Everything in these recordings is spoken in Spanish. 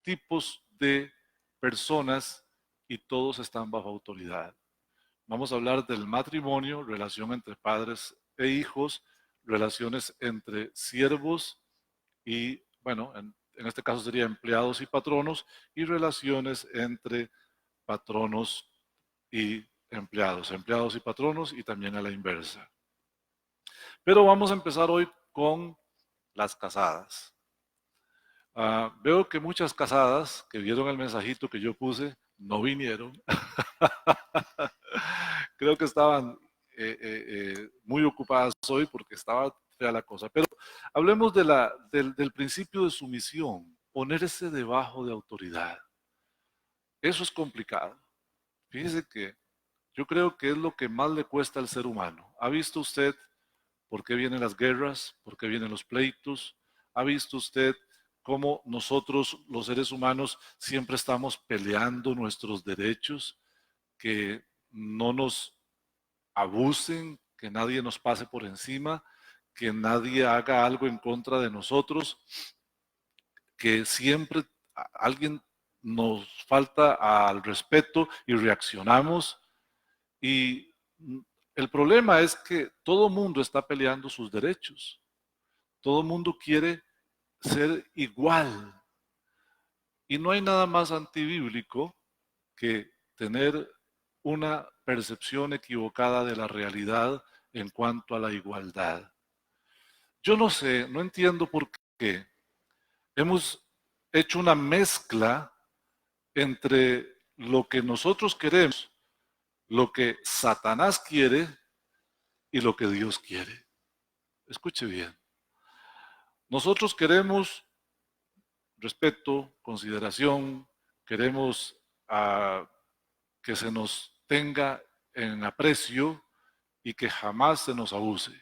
tipos de personas y todos están bajo autoridad. Vamos a hablar del matrimonio, relación entre padres e hijos, relaciones entre siervos y, bueno, en este caso sería empleados y patronos, y relaciones entre patronos y empleados, empleados y patronos, y también a la inversa. Pero vamos a empezar hoy con las casadas. Veo que muchas casadas que vieron el mensajito que yo puse no vinieron. Creo que estaban muy ocupadas hoy porque estaba fea la cosa. Pero hablemos del principio de sumisión, ponerse debajo de autoridad. Eso es complicado. Fíjese que yo creo que es lo que más le cuesta al ser humano. ¿Ha visto usted por qué vienen las guerras? ¿Por qué vienen los pleitos? ¿Ha visto usted cómo nosotros, los seres humanos, siempre estamos peleando nuestros derechos? Que no nos abusen, que nadie nos pase por encima, que nadie haga algo en contra de nosotros, que siempre alguien nos falta al respeto y reaccionamos. Y el problema es que todo mundo está peleando sus derechos. Todo mundo quiere ser igual. Y no hay nada más antibíblico que tener una percepción equivocada de la realidad en cuanto a la igualdad. Yo no sé, no entiendo por qué hemos hecho una mezcla entre lo que nosotros queremos, lo que Satanás quiere y lo que Dios quiere. Escuche bien. Nosotros queremos respeto, consideración, queremos que se nos tenga en aprecio y que jamás se nos abuse.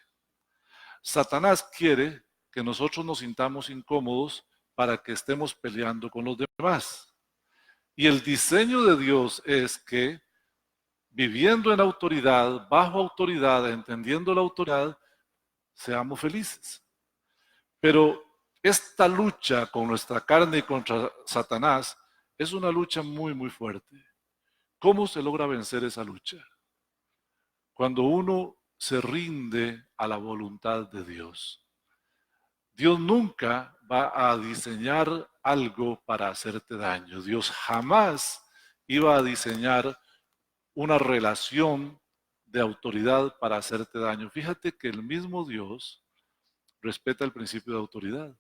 Satanás quiere que nosotros nos sintamos incómodos para que estemos peleando con los demás. Y el diseño de Dios es que viviendo en autoridad, bajo autoridad, entendiendo la autoridad, seamos felices. Pero esta lucha con nuestra carne y contra Satanás es una lucha muy, muy fuerte. ¿Cómo se logra vencer esa lucha? Cuando uno se rinde a la voluntad de Dios. Dios nunca va a diseñar algo para hacerte daño. Dios jamás iba a diseñar una relación de autoridad para hacerte daño. Fíjate que el mismo Dios respeta el principio de autoridad.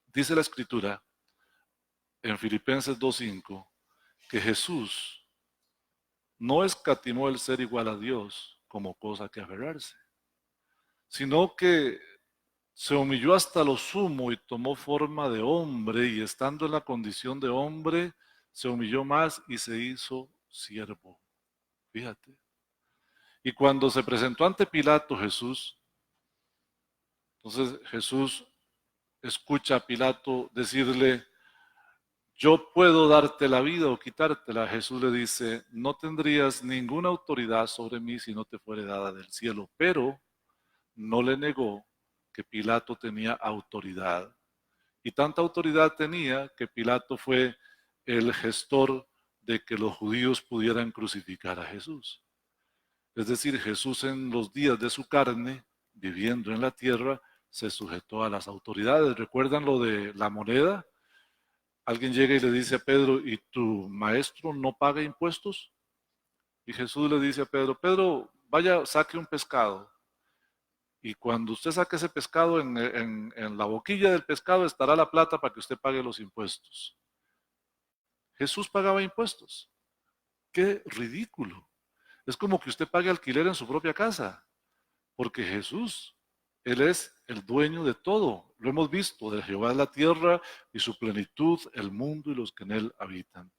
Dice la Escritura en Filipenses 2:5 que Jesús no escatimó el ser igual a Dios como cosa que aferrarse, sino que se humilló hasta lo sumo y tomó forma de hombre, y estando en la condición de hombre, se humilló más y se hizo siervo. Fíjate. Y cuando se presentó ante Pilato Jesús, entonces Jesús escucha a Pilato decirle: yo puedo darte la vida o quitártela. Jesús le dice: no tendrías ninguna autoridad sobre mí si no te fuere dada del cielo. Pero no le negó que Pilato tenía autoridad. Y tanta autoridad tenía que Pilato fue el gestor de que los judíos pudieran crucificar a Jesús. Es decir, Jesús en los días de su carne, viviendo en la tierra, se sujetó a las autoridades. ¿Recuerdan lo de la moneda? Alguien llega y le dice a Pedro: ¿y tu maestro no paga impuestos? Y Jesús le dice a Pedro: Pedro, vaya, saque un pescado. Y cuando usted saque ese pescado, en la boquilla del pescado estará la plata para que usted pague los impuestos. Jesús pagaba impuestos. ¡Qué ridículo! Es como que usted pague alquiler en su propia casa, porque Jesús, Él es el dueño de todo. Lo hemos visto, de Jehová es la tierra y su plenitud, el mundo y los que en él habitan.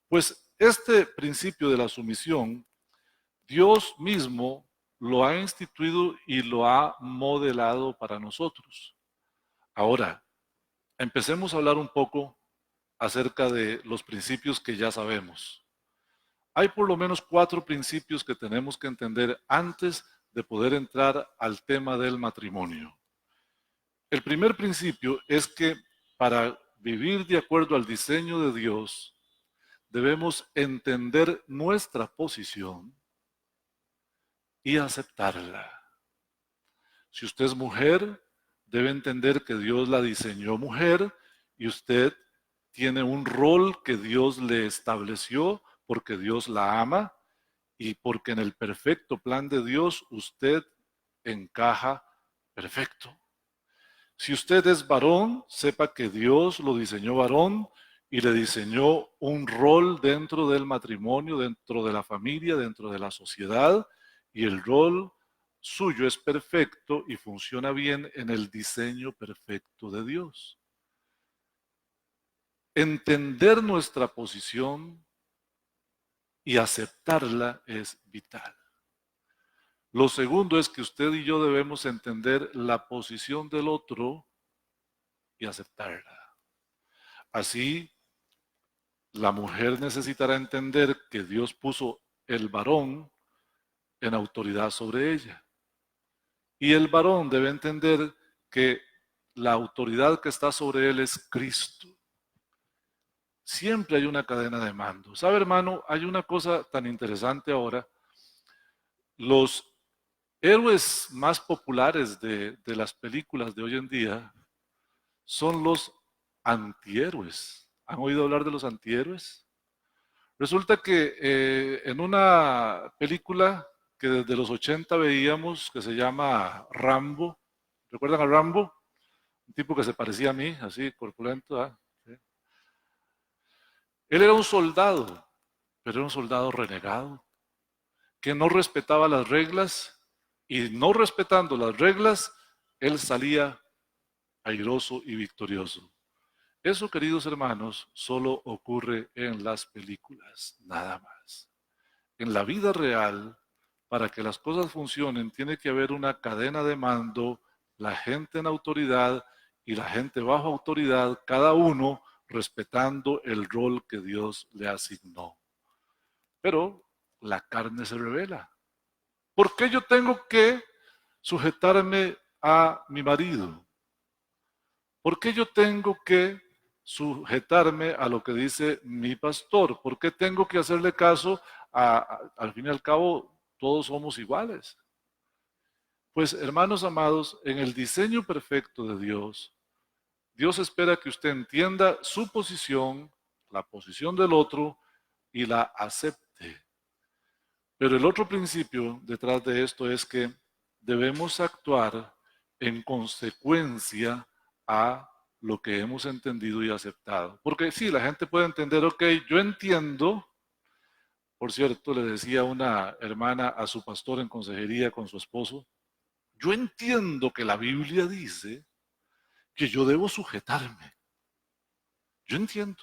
Pues este principio de la sumisión, Dios mismo lo ha instituido y lo ha modelado para nosotros. Ahora, empecemos a hablar un poco acerca de los principios que ya sabemos. Hay por lo menos 4 principios que tenemos que entender antes de poder entrar al tema del matrimonio. El primer principio es que para vivir de acuerdo al diseño de Dios, debemos entender nuestra posición y aceptarla. Si usted es mujer, debe entender que Dios la diseñó mujer y usted tiene un rol que Dios le estableció porque Dios la ama y porque en el perfecto plan de Dios usted encaja perfecto. Si usted es varón, sepa que Dios lo diseñó varón y le diseñó un rol dentro del matrimonio, dentro de la familia, dentro de la sociedad, y el rol suyo es perfecto y funciona bien en el diseño perfecto de Dios. Entender nuestra posición y aceptarla es vital. Lo segundo es que usted y yo debemos entender la posición del otro y aceptarla. Así, la mujer necesitará entender que Dios puso el varón en autoridad sobre ella. Y el varón debe entender que la autoridad que está sobre él es Cristo. Siempre hay una cadena de mando. ¿Sabe, hermano? Hay una cosa tan interesante ahora. Los héroes más populares de las películas de hoy en día son los antihéroes. ¿Han oído hablar de los antihéroes? Resulta que en una película que desde los 80 veíamos, que se llama Rambo, ¿recuerdan a Rambo? Un tipo que se parecía a mí, así, corpulento. ¿Ah? ¿Sí? Él era un soldado, pero era un soldado renegado, que no respetaba las reglas y no respetando las reglas, él salía airoso y victorioso. Eso, queridos hermanos, solo ocurre en las películas, nada más. En la vida real, para que las cosas funcionen, tiene que haber una cadena de mando, la gente en autoridad y la gente bajo autoridad, cada uno respetando el rol que Dios le asignó. Pero la carne se revela. ¿Por qué yo tengo que sujetarme a mi marido? ¿Por qué yo tengo que sujetarme a lo que dice mi pastor? ¿Por qué tengo que hacerle caso al fin y al cabo, todos somos iguales? Pues, hermanos amados, en el diseño perfecto de Dios, Dios espera que usted entienda su posición, la posición del otro y la acepte. Pero el otro principio detrás de esto es que debemos actuar en consecuencia a lo que hemos entendido y aceptado. Porque sí, la gente puede entender, ok, yo entiendo. Por cierto, le decía una hermana a su pastor en consejería con su esposo, yo entiendo que la Biblia dice que yo debo sujetarme. Yo entiendo.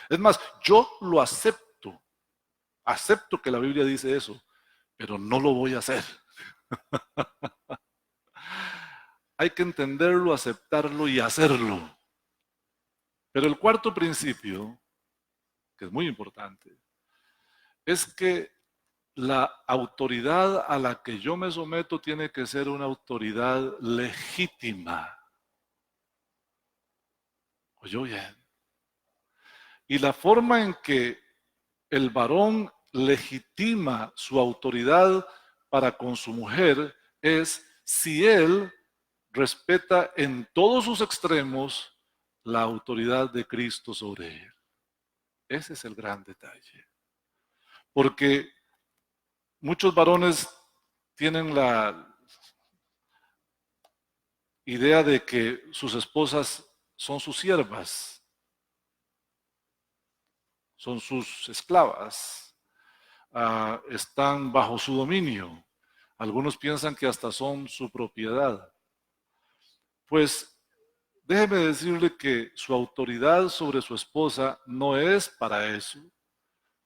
Es más, yo lo acepto. Acepto que la Biblia dice eso, pero no lo voy a hacer. Hay que entenderlo, aceptarlo y hacerlo. Pero el cuarto principio, que es muy importante, es que la autoridad a la que yo me someto tiene que ser una autoridad legítima. ¿Oyó bien? Y la forma en que el varón legitima su autoridad para con su mujer es si él respeta en todos sus extremos la autoridad de Cristo sobre él. Ese es el gran detalle. Porque muchos varones tienen la idea de que sus esposas son sus siervas, son sus esclavas, están bajo su dominio. Algunos piensan que hasta son su propiedad. Pues déjeme decirle que su autoridad sobre su esposa no es para eso.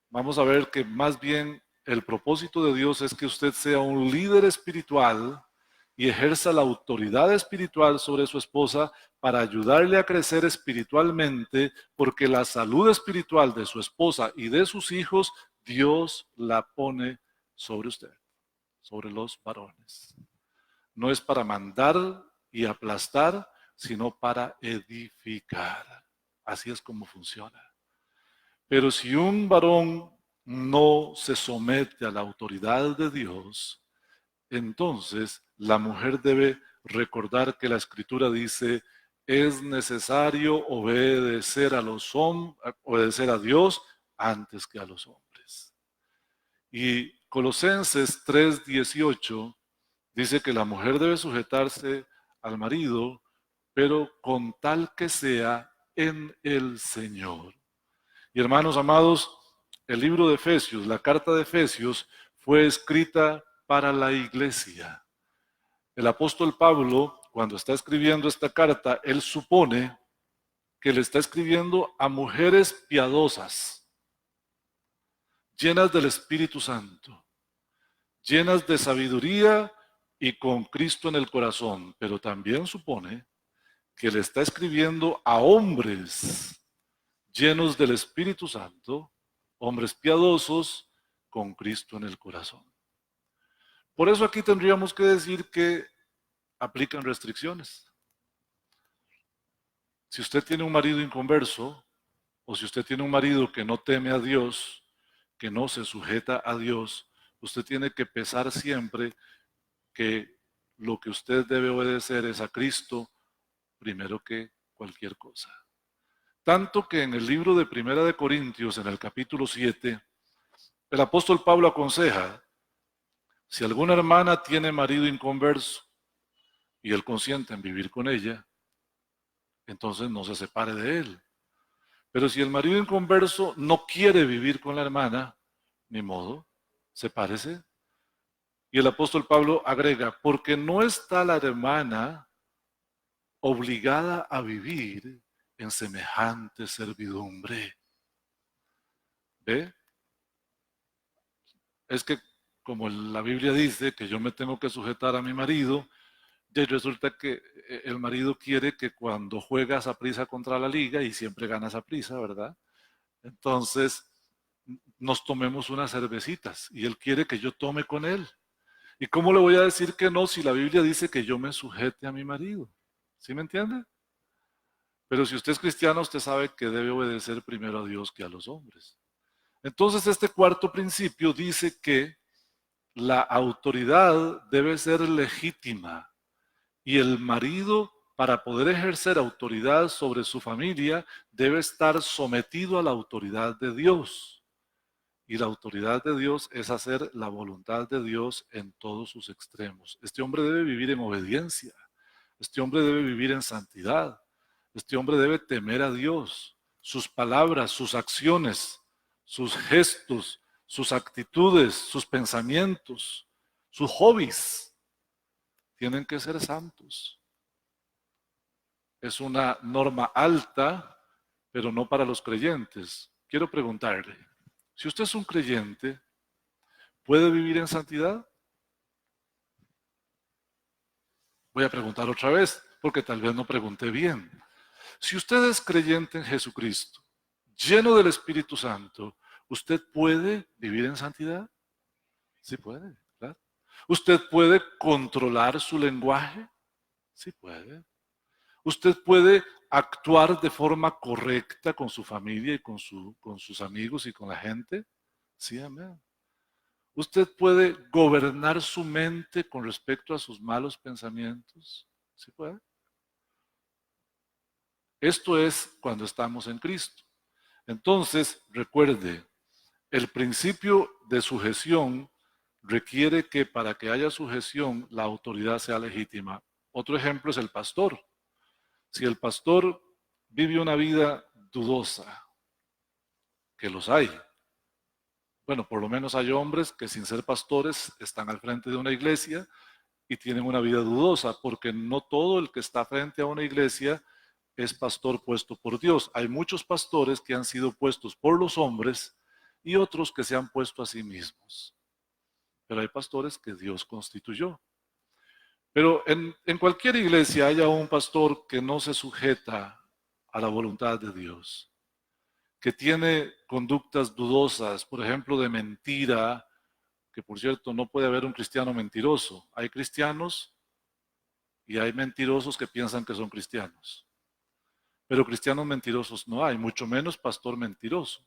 Vamos a ver que más bien el propósito de Dios es que usted sea un líder espiritual y ejerza la autoridad espiritual sobre su esposa para ayudarle a crecer espiritualmente, porque la salud espiritual de su esposa y de sus hijos, Dios la pone sobre usted, sobre los varones. No es para mandar y aplastar, sino para edificar. Así es como funciona. Pero si un varón no se somete a la autoridad de Dios, entonces la mujer debe recordar que la Escritura dice, es necesario obedecer a Dios antes que a los hombres. Y Colosenses 3:18 dice que la mujer debe sujetarse al marido, pero con tal que sea en el Señor. Y hermanos amados, el libro de Efesios, la carta de Efesios, fue escrita para la iglesia. El apóstol Pablo, cuando está escribiendo esta carta, él supone que le está escribiendo a mujeres piadosas, llenas del Espíritu Santo, llenas de sabiduría y con Cristo en el corazón, pero también supone que le está escribiendo a hombres llenos del Espíritu Santo, hombres piadosos con Cristo en el corazón. Por eso aquí tendríamos que decir que aplican restricciones. Si usted tiene un marido inconverso, o si usted tiene un marido que no teme a Dios, que no se sujeta a Dios, usted tiene que pensar siempre que lo que usted debe obedecer es a Cristo primero que cualquier cosa. Tanto que en el libro de Primera de Corintios, en el capítulo 7, el apóstol Pablo aconseja, si alguna hermana tiene marido inconverso y él consiente en vivir con ella, entonces no se separe de él. Pero si el marido inconverso no quiere vivir con la hermana, ni modo, sepárese. Y el apóstol Pablo agrega, porque no está la hermana obligada a vivir en semejante servidumbre. ¿Ve? Es que como la Biblia dice que yo me tengo que sujetar a mi marido, y resulta que el marido quiere que cuando juega Saprissa contra la liga, y siempre gana Saprissa, ¿verdad? Entonces nos tomemos unas cervecitas y él quiere que yo tome con él. ¿Y cómo le voy a decir que no si la Biblia dice que yo me sujete a mi marido? ¿Sí me entiende? Pero si usted es cristiano, usted sabe que debe obedecer primero a Dios que a los hombres. Entonces este cuarto principio dice que la autoridad debe ser legítima y el marido, para poder ejercer autoridad sobre su familia, debe estar sometido a la autoridad de Dios. Y la autoridad de Dios es hacer la voluntad de Dios en todos sus extremos. Este hombre debe vivir en obediencia. Este hombre debe vivir en santidad. Este hombre debe temer a Dios. Sus palabras, sus acciones, sus gestos, sus actitudes, sus pensamientos, sus hobbies tienen que ser santos. Es una norma alta, pero no para los creyentes. Quiero preguntarle, si usted es un creyente, ¿puede vivir en santidad? Voy a preguntar otra vez, porque tal vez no pregunté bien. Si usted es creyente en Jesucristo, lleno del Espíritu Santo, ¿usted puede vivir en santidad? Sí puede, claro. ¿Usted puede controlar su lenguaje? Sí puede. ¿Usted puede actuar de forma correcta con su familia y con sus amigos y con la gente? Sí, amén. ¿Usted puede gobernar su mente con respecto a sus malos pensamientos? ¿Sí puede? Esto es cuando estamos en Cristo. Entonces, recuerde, el principio de sujeción requiere que para que haya sujeción la autoridad sea legítima. Otro ejemplo es el pastor. Si el pastor vive una vida dudosa, que los hay, bueno, por lo menos hay hombres que sin ser pastores están al frente de una iglesia y tienen una vida dudosa, porque no todo el que está frente a una iglesia es pastor puesto por Dios. Hay muchos pastores que han sido puestos por los hombres y otros que se han puesto a sí mismos. Pero hay pastores que Dios constituyó. Pero en cualquier iglesia haya un pastor que no se sujeta a la voluntad de Dios, que tiene conductas dudosas, por ejemplo, de mentira, que por cierto no puede haber un cristiano mentiroso. Hay cristianos y hay mentirosos que piensan que son cristianos. pero cristianos mentirosos no hay, mucho menos pastor mentiroso.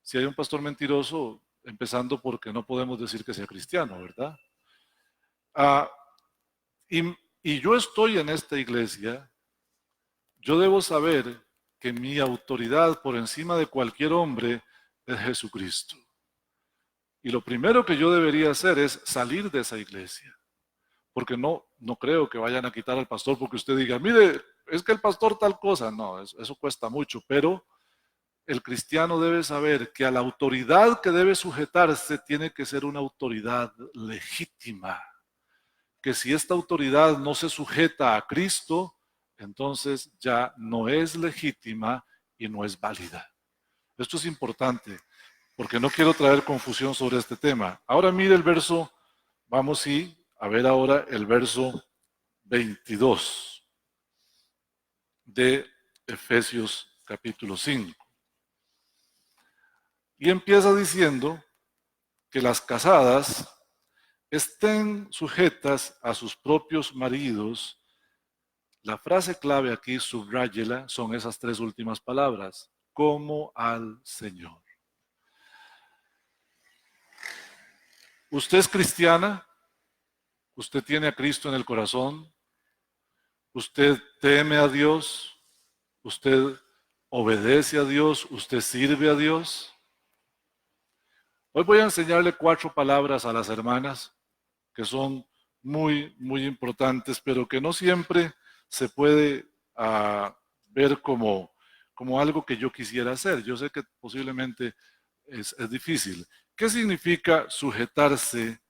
Si hay un pastor mentiroso, empezando porque no podemos decir que sea cristiano, ¿verdad? Ah, y, y yo estoy en esta iglesia, yo debo saber que mi autoridad por encima de cualquier hombre es Jesucristo. Y lo primero que yo debería hacer es salir de esa iglesia. Porque no creo que vayan a quitar al pastor porque usted diga, mire, es que el pastor tal cosa. No, eso cuesta mucho, pero el cristiano debe saber que a la autoridad que debe sujetarse tiene que ser una autoridad legítima. Que si esta autoridad no se sujeta a Cristo, entonces ya no es legítima y no es válida. Esto es importante porque no quiero traer confusión sobre este tema. Ahora mire el verso, vamos a ver ahora el verso 22 de Efesios capítulo 5. Y empieza diciendo que las casadas estén sujetas a sus propios maridos. La frase clave aquí, subráyela, son esas tres últimas palabras, como al Señor. ¿Usted es cristiana? ¿Usted tiene a Cristo en el corazón? ¿Usted teme a Dios? ¿Usted obedece a Dios? ¿Usted sirve a Dios? Hoy voy a enseñarle 4 palabras a las hermanas que son muy, muy importantes, pero que no siempre se puede ver como algo que yo quisiera hacer. Yo sé que posiblemente es difícil. ¿Qué significa sujetarse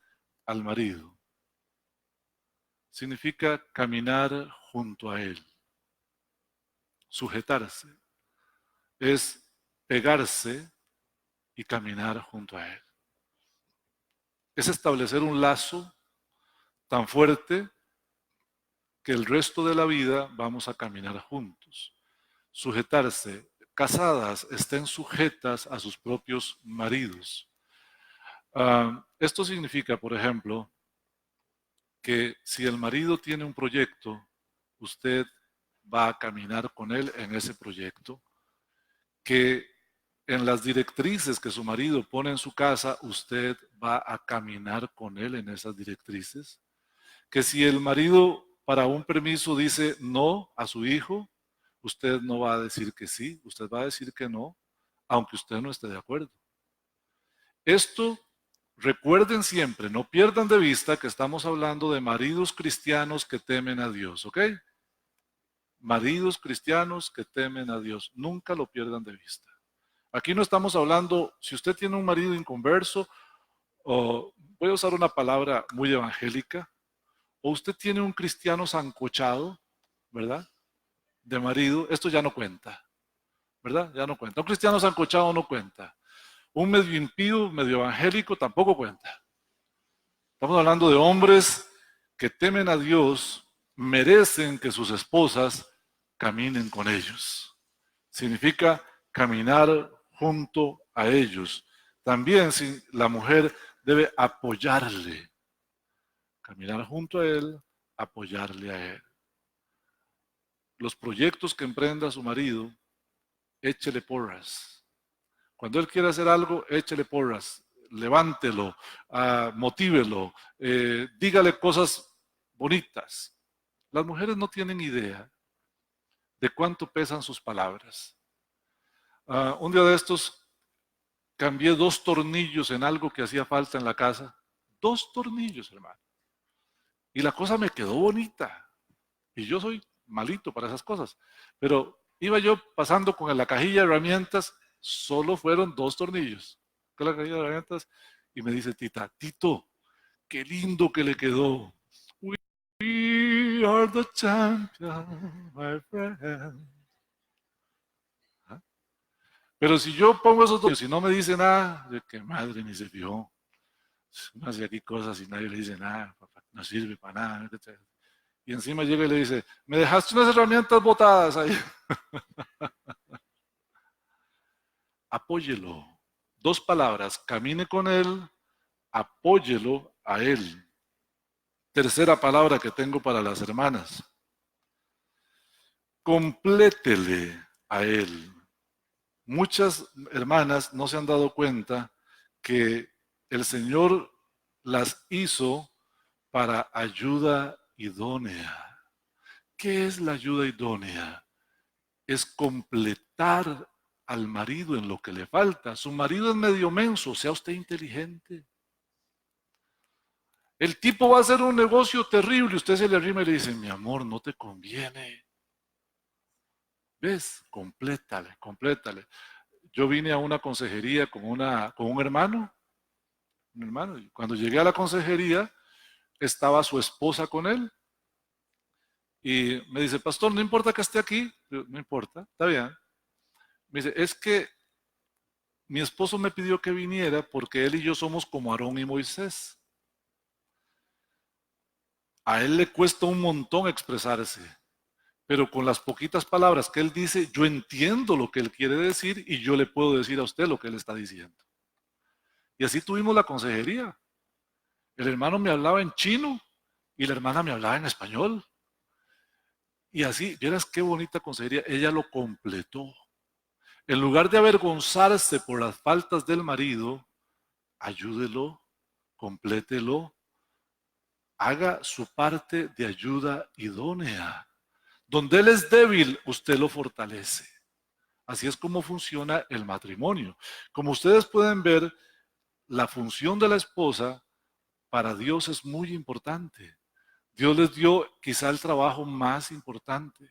al marido? Significa caminar junto a él. Sujetarse es pegarse y caminar junto a él. Es establecer un lazo tan fuerte que el resto de la vida vamos a caminar juntos. Sujetarse. Casadas estén sujetas a sus propios maridos. Esto significa, por ejemplo, que si el marido tiene un proyecto, usted va a caminar con él en ese proyecto, que en las directrices que su marido pone en su casa, usted va a caminar con él en esas directrices, que si el marido para un permiso dice no a su hijo, usted no va a decir que sí, usted va a decir que no, aunque usted no esté de acuerdo. Esto, recuerden siempre, no pierdan de vista que estamos hablando de maridos cristianos que temen a Dios, ¿ok? Maridos cristianos que temen a Dios, nunca lo pierdan de vista. Aquí no estamos hablando, si usted tiene un marido inconverso, o voy a usar una palabra muy evangélica, o usted tiene un cristiano sancochado, ¿verdad? De marido, esto ya no cuenta, ¿verdad? Ya no cuenta. Un cristiano sancochado no cuenta. Un medio impío, medio evangélico tampoco cuenta. Estamos hablando de hombres que temen a Dios, merecen que sus esposas caminen con ellos. Significa caminar junto a ellos. También si la mujer debe apoyarle, caminar junto a él, apoyarle a él. Los proyectos que emprenda su marido, échele porras. Cuando él quiera hacer algo, échele porras, levántelo, motívelo, dígale cosas bonitas. Las mujeres no tienen idea de cuánto pesan sus palabras. Un día de estos cambié 2 tornillos en algo que hacía falta en la casa. 2 tornillos, hermano. Y la cosa me quedó bonita. Y yo soy malito para esas cosas. Pero iba yo pasando con la cajilla de herramientas, solo fueron 2 tornillos. Con la cajilla de herramientas y me dice Tita, Tito, qué lindo que le quedó. We are the champions, my friend. ¿Ah? Pero si yo pongo esos 2 y no me dice nada, de que madre ni se fijó. No hace aquí cosas y nadie le dice nada, no sirve para nada. Y encima llega y le dice, me dejaste unas herramientas botadas ahí. Apóyelo. 2 palabras, camine con él, apóyelo a él. Tercera palabra que tengo para las hermanas. complétele a él. Muchas hermanas no se han dado cuenta que el Señor las hizo para ayuda idónea. ¿Qué es la ayuda idónea? Es completar al marido en lo que le falta. Su marido es medio menso, sea usted inteligente. El tipo va a hacer un negocio terrible, usted se le arrima y le dice, mi amor, no te conviene. ¿Ves? Complétale, complétale. Yo vine a una consejería con un hermano, y cuando llegué a la consejería, estaba su esposa con él, y me dice, pastor, no importa que esté aquí. Yo, no importa, está bien. Me dice, es que mi esposo me pidió que viniera porque él y yo somos como Aarón y Moisés. A él le cuesta un montón expresarse, pero con las poquitas palabras que él dice, yo entiendo lo que él quiere decir y yo le puedo decir a usted lo que él está diciendo. Y así tuvimos la consejería. El hermano me hablaba en chino y la hermana me hablaba en español. Y así, vieras qué bonita consejería, ella lo completó. En lugar de avergonzarse por las faltas del marido, ayúdelo, complételo, haga su parte de ayuda idónea. Donde él es débil, usted lo fortalece. Así es como funciona el matrimonio. Como ustedes pueden ver, la función de la esposa para Dios es muy importante. Dios les dio quizá el trabajo más importante,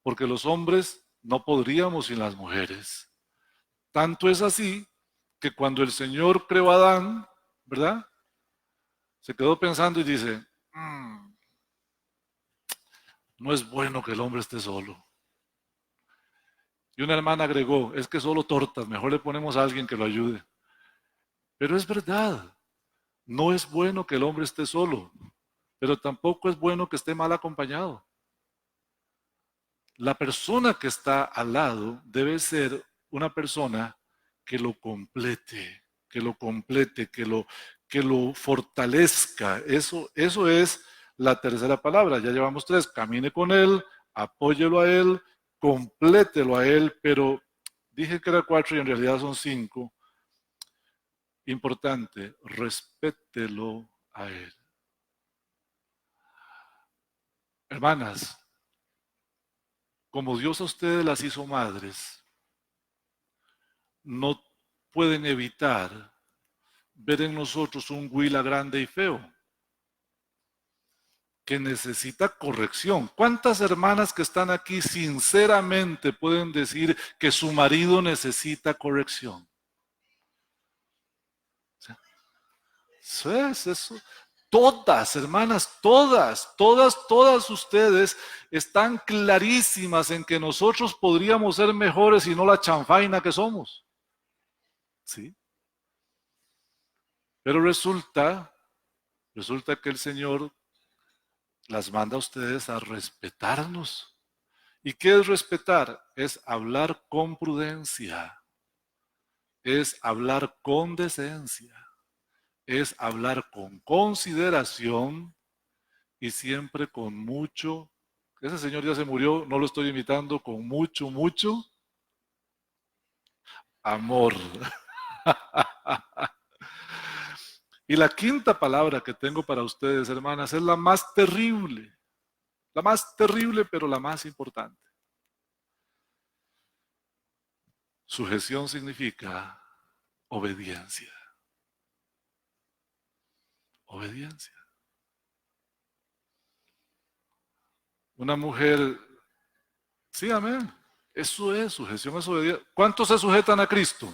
porque los hombres no podríamos sin las mujeres. Tanto es así que cuando el Señor creó a Adán, ¿verdad? Se quedó pensando y dice, no es bueno que el hombre esté solo. Y una hermana agregó, es que solo tortas, mejor le ponemos a alguien que lo ayude. Pero es verdad, no es bueno que el hombre esté solo, pero tampoco es bueno que esté mal acompañado. La persona que está al lado debe ser una persona que lo complete, que lo fortalezca. Eso es la tercera palabra. Ya llevamos 3. Camine con él, apóyelo a él, complételo a él, pero dije que era 4 y en realidad son 5. Importante, respételo a él. Hermanas, como Dios a ustedes las hizo madres, no pueden evitar ver en nosotros un huila grande y feo que necesita corrección. ¿Cuántas hermanas que están aquí sinceramente pueden decir que su marido necesita corrección? Eso es eso. Todas, hermanas, todas ustedes están clarísimas en que nosotros podríamos ser mejores y no la chanfaina que somos. ¿Sí? Pero resulta que el Señor las manda a ustedes a respetarnos. ¿Y qué es respetar? Es hablar con prudencia, es hablar con decencia, es hablar con consideración y siempre con mucho. Ese señor ya se murió, no lo estoy imitando, con mucho amor. Y la quinta palabra que tengo para ustedes, hermanas, es la más terrible, pero la más importante. Sujeción significa obediencia. Obediencia. Una mujer, sí, amén. Eso es, sujeción es obediencia. ¿Cuántos se sujetan a Cristo?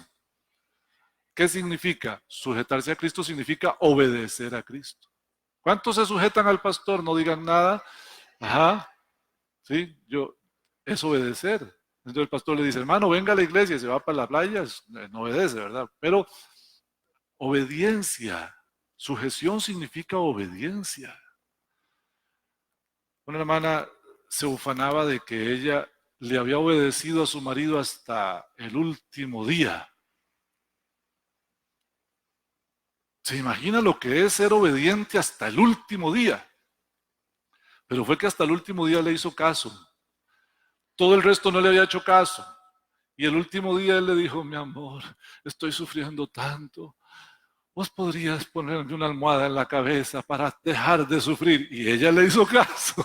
¿Qué significa? Sujetarse a Cristo significa obedecer a Cristo. ¿Cuántos se sujetan al pastor? No digan nada. Ajá, sí, es obedecer. Entonces el pastor le dice, hermano, venga a la iglesia y se va para la playa, no obedece, ¿verdad? Pero obediencia, sujeción significa obediencia. Una hermana se ufanaba de que ella le había obedecido a su marido hasta el último día. ¿Se imagina lo que es ser obediente hasta el último día? Pero fue que hasta el último día le hizo caso. todo el resto no le había hecho caso. Y el último día él le dijo, mi amor, estoy sufriendo tanto. Vos podrías ponerme una almohada en la cabeza para dejar de sufrir. Y ella le hizo caso.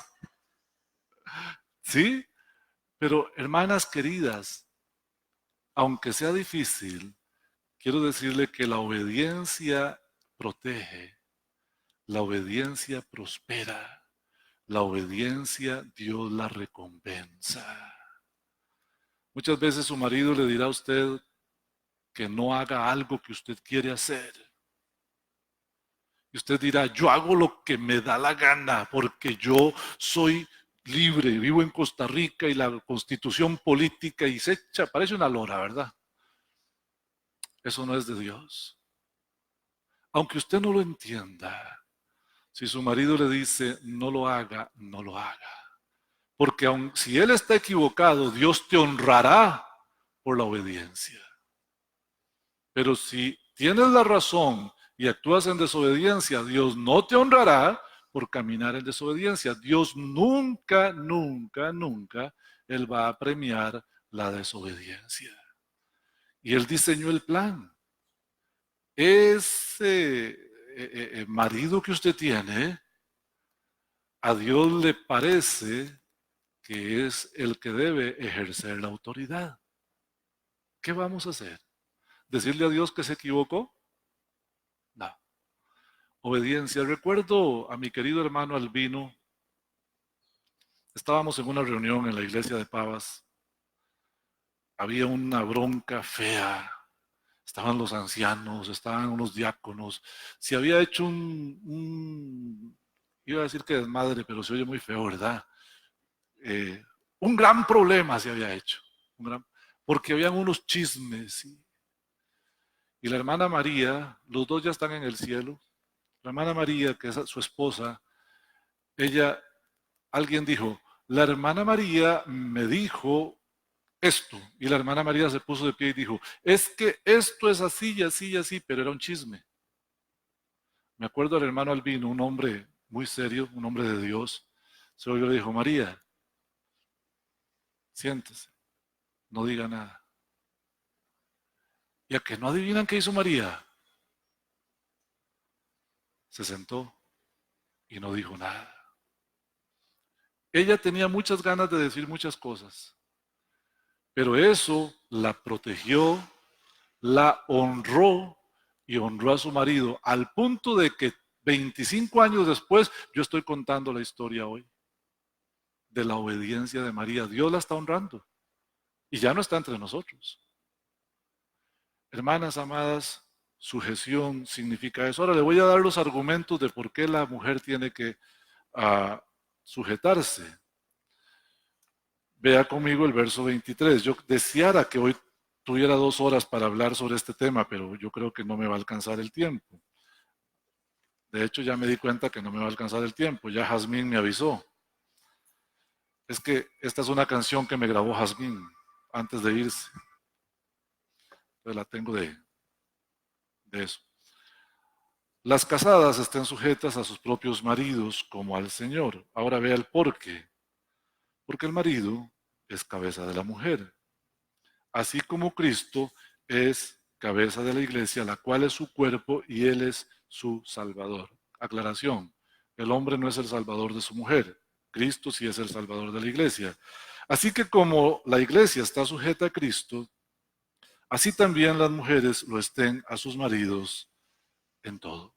¿Sí? Pero hermanas queridas, aunque sea difícil, quiero decirle que la obediencia protege, la obediencia prospera, la obediencia Dios la recompensa. Muchas veces su marido le dirá a usted que no haga algo que usted quiere hacer. Y usted dirá, yo hago lo que me da la gana porque yo soy libre, vivo en Costa Rica y la constitución política y se echa, parece una lora, ¿verdad? Eso no es de Dios. Aunque usted no lo entienda, si su marido le dice, no lo haga, no lo haga. Porque aun si él está equivocado, Dios te honrará por la obediencia. Pero si tienes la razón y actúas en desobediencia, Dios no te honrará por caminar en desobediencia. Dios nunca, nunca, nunca, Él va a premiar la desobediencia. Y Él diseñó el plan. Ese marido que usted tiene, a Dios le parece que es el que debe ejercer la autoridad. ¿Qué vamos a hacer? ¿Decirle a Dios que se equivocó? No. Obediencia. Recuerdo a mi querido hermano Albino, estábamos en una reunión en la iglesia de Pavas, había una bronca fea, estaban los ancianos, estaban unos diáconos, se había hecho iba a decir que desmadre, pero se oye muy feo, ¿verdad? Un gran problema se había hecho, porque habían unos chismes. Y la hermana María, los dos ya están en el cielo, la hermana María, que es su esposa, ella, alguien dijo, la hermana María me dijo esto, y la hermana María se puso de pie y dijo, es que esto es así y así y así, pero era un chisme. Me acuerdo del hermano Albino, un hombre muy serio, un hombre de Dios, se oyó y le dijo, María, siéntese, no diga nada. Y a que no adivinan qué hizo María, se sentó y no dijo nada. Ella tenía muchas ganas de decir muchas cosas, pero eso la protegió, la honró y honró a su marido, al punto de que 25 años después yo estoy contando la historia hoy de la obediencia de María. Dios la está honrando y ya no está entre nosotros. Hermanas amadas, sujeción significa eso. Ahora le voy a dar los argumentos de por qué la mujer tiene que sujetarse. Vea conmigo el verso 23. Yo deseara que hoy tuviera 2 horas para hablar sobre este tema, pero yo creo que no me va a alcanzar el tiempo. De hecho, ya me di cuenta que no me va a alcanzar el tiempo. Ya Jazmín me avisó. Es que esta es una canción que me grabó Jazmín antes de irse. Entonces la tengo de eso. Las casadas estén sujetas a sus propios maridos como al Señor. Ahora vea el por qué. Porque el marido es cabeza de la mujer, así como Cristo es cabeza de la iglesia, la cual es su cuerpo y Él es su Salvador. Aclaración, el hombre no es el Salvador de su mujer, Cristo sí es el Salvador de la iglesia. Así que como la iglesia está sujeta a Cristo, así también las mujeres lo estén a sus maridos en todo.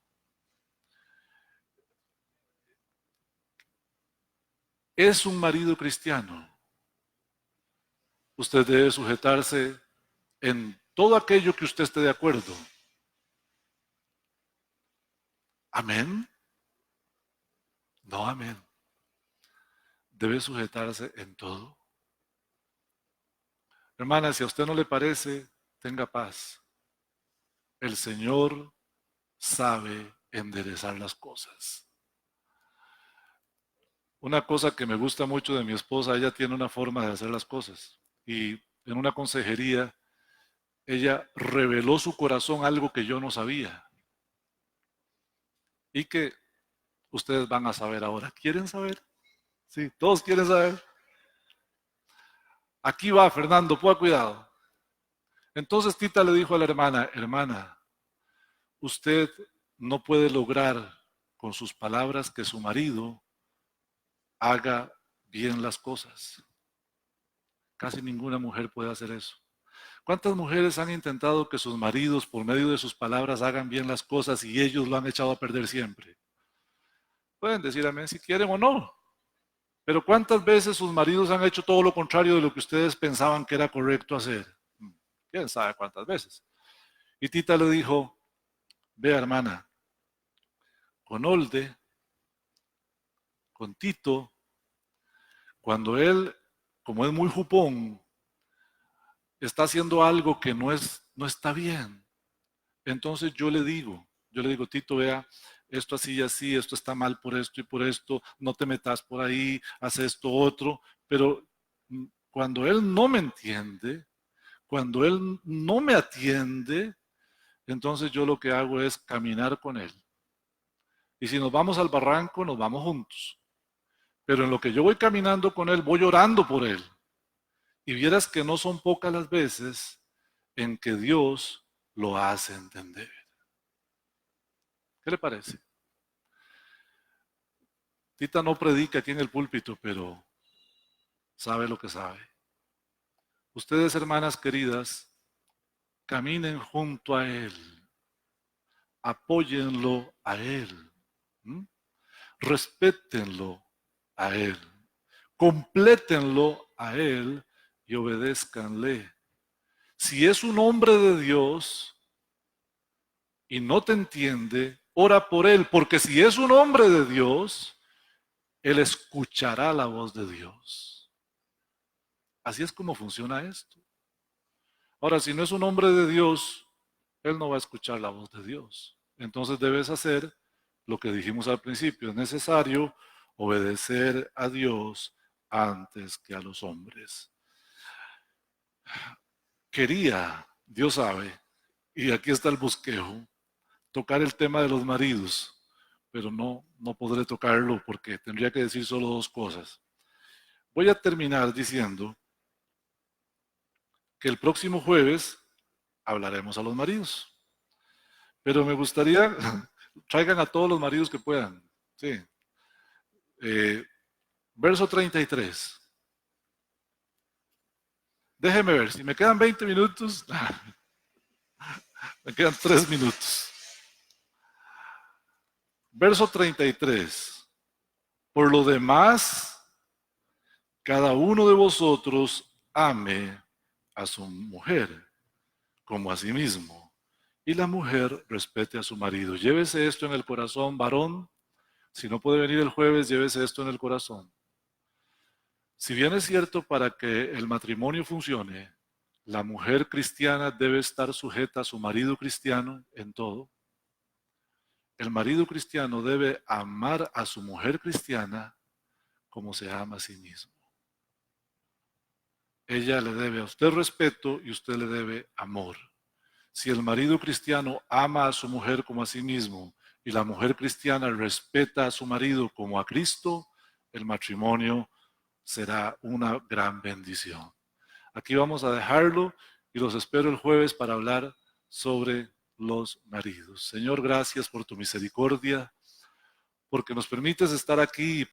¿Es un marido cristiano? Usted debe sujetarse en todo aquello que usted esté de acuerdo. ¿Amén? No, amén. Debe sujetarse en todo. Hermana, si a usted no le parece, tenga paz. El Señor sabe enderezar las cosas. Una cosa que me gusta mucho de mi esposa, ella tiene una forma de hacer las cosas. Y en una consejería, ella reveló su corazón algo que yo no sabía. Y que ustedes van a saber ahora. ¿Quieren saber? Sí, todos quieren saber. Aquí va, Fernando, ponga cuidado. Entonces Tita le dijo a la hermana, hermana, usted no puede lograr con sus palabras que su marido haga bien las cosas. Casi ninguna mujer puede hacer eso. ¿Cuántas mujeres han intentado que sus maridos, por medio de sus palabras, hagan bien las cosas y ellos lo han echado a perder siempre? Pueden decir amén si quieren o no. Pero ¿cuántas veces sus maridos han hecho todo lo contrario de lo que ustedes pensaban que era correcto hacer? ¿Quién sabe cuántas veces? Y Tita le dijo, vea hermana, con Olde, con Tito, cuando él, como es muy jupón, está haciendo algo que no está bien, entonces yo le digo, Tito, vea, esto así y así, esto está mal por esto y por esto, no te metas por ahí, haz esto otro, pero cuando él no me entiende, cuando él no me atiende, entonces yo lo que hago es caminar con él. Y si nos vamos al barranco, nos vamos juntos. Pero en lo que yo voy caminando con él, voy orando por él. Y vieras que no son pocas las veces en que Dios lo hace entender. ¿Qué le parece? Tita no predica aquí en el púlpito, pero sabe lo que sabe. Ustedes, hermanas queridas, caminen junto a Él, apóyenlo a Él, respétenlo a Él, complétenlo a Él y obedézcanle. Si es un hombre de Dios y no te entiende, ora por Él, porque si es un hombre de Dios, Él escuchará la voz de Dios. Así es como funciona esto. Ahora, si no es un hombre de Dios, él no va a escuchar la voz de Dios. Entonces debes hacer lo que dijimos al principio. Es necesario obedecer a Dios antes que a los hombres. Quería, Dios sabe, y aquí está el bosquejo, tocar el tema de los maridos, pero no podré tocarlo porque tendría que decir solo dos cosas. Voy a terminar diciendo que el próximo jueves hablaremos a los maridos. Pero me gustaría, traigan a todos los maridos que puedan. Sí. Verso 33. Déjenme ver, si me quedan 20 minutos, me quedan 3 minutos. Verso 33. Por lo demás, cada uno de vosotros ame a su mujer como a sí mismo, y la mujer respete a su marido. Llévese esto en el corazón, varón. Si no puede venir el jueves, llévese esto en el corazón. Si bien es cierto, para que el matrimonio funcione, la mujer cristiana debe estar sujeta a su marido cristiano en todo. El marido cristiano debe amar a su mujer cristiana como se ama a sí mismo. Ella le debe a usted respeto y usted le debe amor. Si el marido cristiano ama a su mujer como a sí mismo y la mujer cristiana respeta a su marido como a Cristo, el matrimonio será una gran bendición. Aquí vamos a dejarlo y los espero el jueves para hablar sobre los maridos. Señor, gracias por tu misericordia, porque nos permites estar aquí